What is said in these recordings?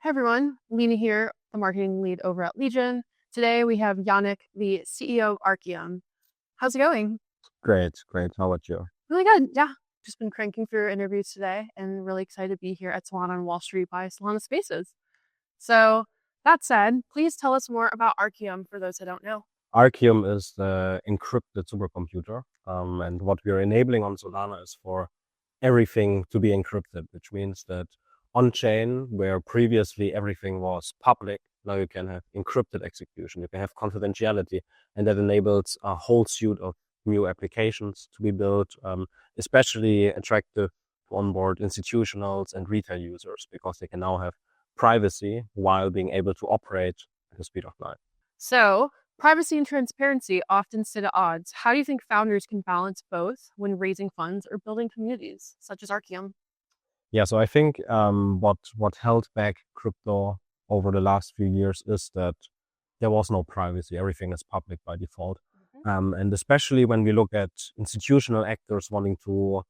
Hi everyone, Lena here, the marketing lead over at Legion. Today we have Yannik, the CEO of Arcium. How's it going? Great. How about you? Really good, yeah. Just been cranking through interviews today and really excited to be here at Solana on Wall Street by Solana Spaces. So, that said, please tell us more about Arcium for those that don't know. Arcium is the encrypted supercomputer, and what we are enabling on Solana is for everything to be encrypted, which means that on-chain, where previously everything was public, now you can have encrypted execution, you can have confidentiality, and that enables a whole suite of new applications to be built, especially attractive to onboard institutionals and retail users, because they can now have privacy while being able to operate at the speed of light. So, privacy and transparency often sit at odds. How do you think founders can balance both when raising funds or building communities, such as Arcium? Yeah, so I think what held back crypto over the last few years is that there was no privacy. Everything is public by default. And especially when we look at institutional actors wanting to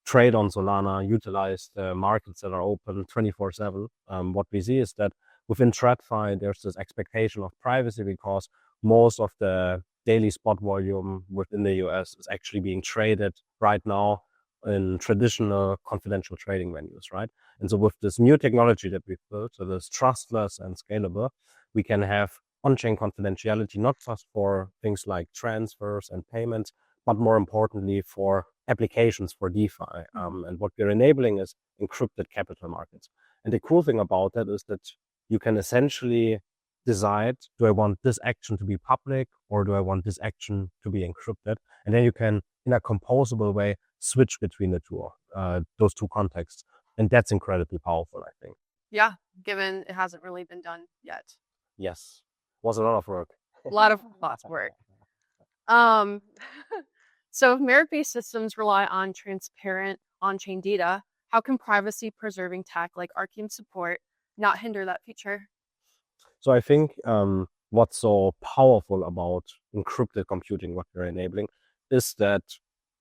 trade on Solana, utilize the markets that are open 24/7, what we see is that within TradFi, there's this expectation of privacy because most of the daily spot volume within the US is actually being traded right now in traditional confidential trading venues, right? And so with this new technology that we've built, so this trustless and scalable, we can have on-chain confidentiality, not just for things like transfers and payments, but more importantly for applications for DeFi. And what we're enabling is encrypted capital markets. And the cool thing about that is that you can essentially decide, do I want this action to be public or do I want this action to be encrypted? And then you can, in a composable way, switch between the two, those two contexts. And that's incredibly powerful, I think. Yeah, given it hasn't really been done yet. Yes. Was a lot of work. Lots of work. Um, so if merit-based systems rely on transparent on-chain data, how can privacy-preserving tech like Arcium support not hinder that feature? So I think what's so powerful about encrypted computing, what we're enabling, is that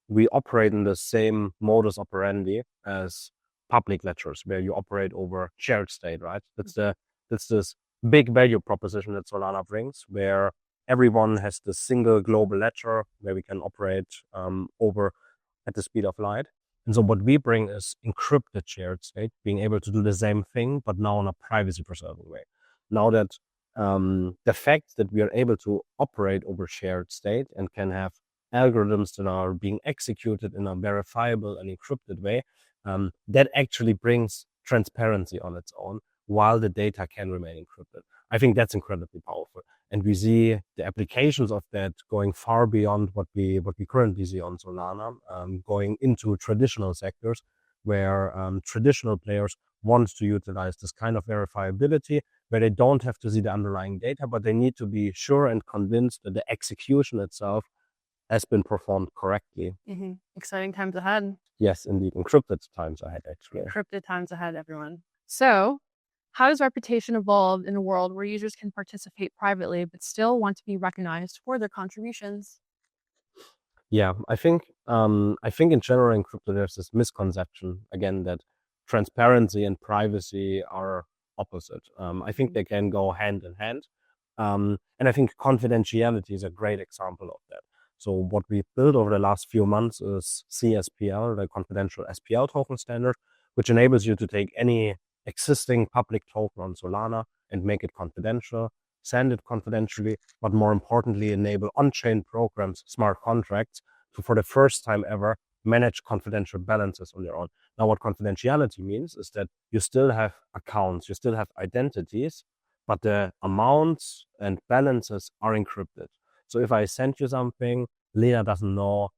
we operate in the same modus operandi as public ledgers, where you operate over shared state, right? That's this big value proposition that Solana brings, where everyone has the single global ledger where we can operate over at the speed of light. And so what we bring is encrypted shared state, being able to do the same thing, but now in a privacy preserving way. Now that the fact that we are able to operate over shared state and can have algorithms that are being executed in a verifiable and encrypted way, that actually brings transparency on its own while the data can remain encrypted. I think that's incredibly powerful. And we see the applications of that going far beyond what we currently see on Solana, going into traditional sectors where traditional players want to utilize this kind of verifiability, where they don't have to see the underlying data, but they need to be sure and convinced that the execution itself has been performed correctly. Exciting times ahead. Yes, indeed. Encrypted times ahead, actually. Encrypted times ahead, everyone. So, how does reputation evolve in a world where users can participate privately but still want to be recognized for their contributions? Yeah, I think in general in crypto there's this misconception again that transparency and privacy are opposite. I think they can go hand in hand, and I think confidentiality is a great example of that. So what we've built over the last few months is C-SPL, the confidential SPL token standard, which enables you to take any existing public token on Solana and make it confidential, send it confidentially, but more importantly, enable on-chain programs, smart contracts, to, for the first time ever, manage confidential balances on their own. Now, what confidentiality means is that you still have accounts, you still have identities, but the amounts and balances are encrypted. So if I send you something, Lena doesn't know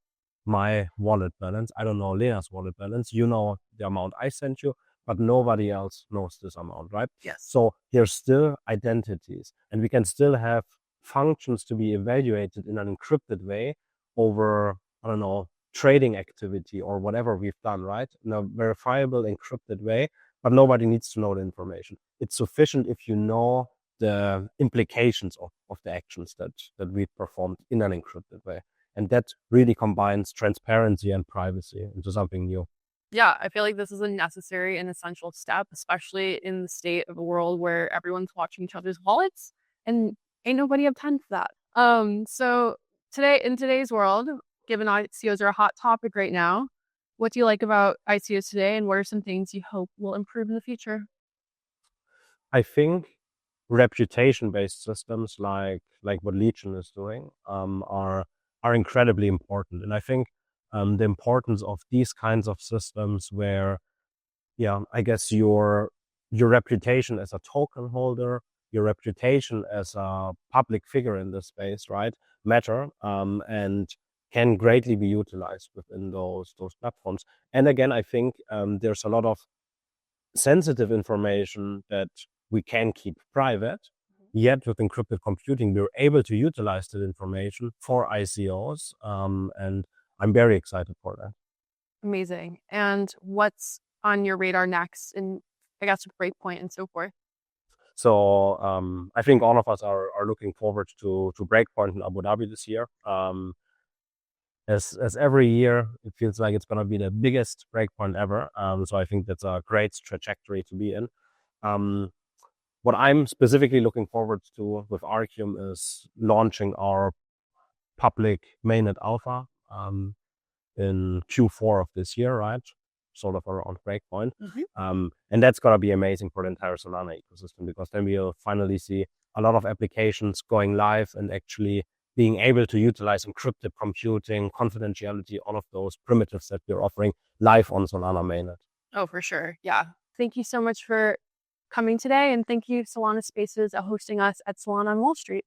my wallet balance. I don't know Lena's wallet balance. You know the amount I sent you, but nobody else knows this amount, right? Yes. So there's still identities, and we can still have functions to be evaluated in an encrypted way over, I don't know, trading activity or whatever we've done, right? In a verifiable, encrypted way, but nobody needs to know the information. It's sufficient if you know the implications of the actions that we've performed in an encrypted way. And that really combines transparency and privacy into something new. Yeah, I feel like this is a necessary and essential step, especially in the state of a world where everyone's watching each other's wallets and ain't nobody have time for that. So today in today's world, given ICOs are a hot topic right now, what do you like about ICOs today, and what are some things you hope will improve in the future? I think reputation-based systems like what Legion is doing are incredibly important, and I think the importance of these kinds of systems where, yeah, I guess your reputation as a token holder, your reputation as a public figure in this space, right, matter, and can greatly be utilized within those platforms. And again, I think there's a lot of sensitive information that we can keep private. Yet with encrypted computing, we're able to utilize that information for ICOs, and I'm very excited for that. Amazing. And what's on your radar next in, I guess, with Breakpoint and so forth? So I think all of us are looking forward to Breakpoint in Abu Dhabi this year. As every year, it feels like it's going to be the biggest Breakpoint ever. So I think that's a great trajectory to be in. What I'm specifically looking forward to with Arcium is launching our public mainnet alpha in Q4 of this year, right? Sort of around Breakpoint. And that's going to be amazing for the entire Solana ecosystem, because then we'll finally see a lot of applications going live and actually being able to utilize encrypted computing, confidentiality, all of those primitives that we're offering live on Solana mainnet. Oh, for sure. Yeah. Thank you so much for coming today, and thank you, Solana Spaces, hosting us at Solana on Wall Street.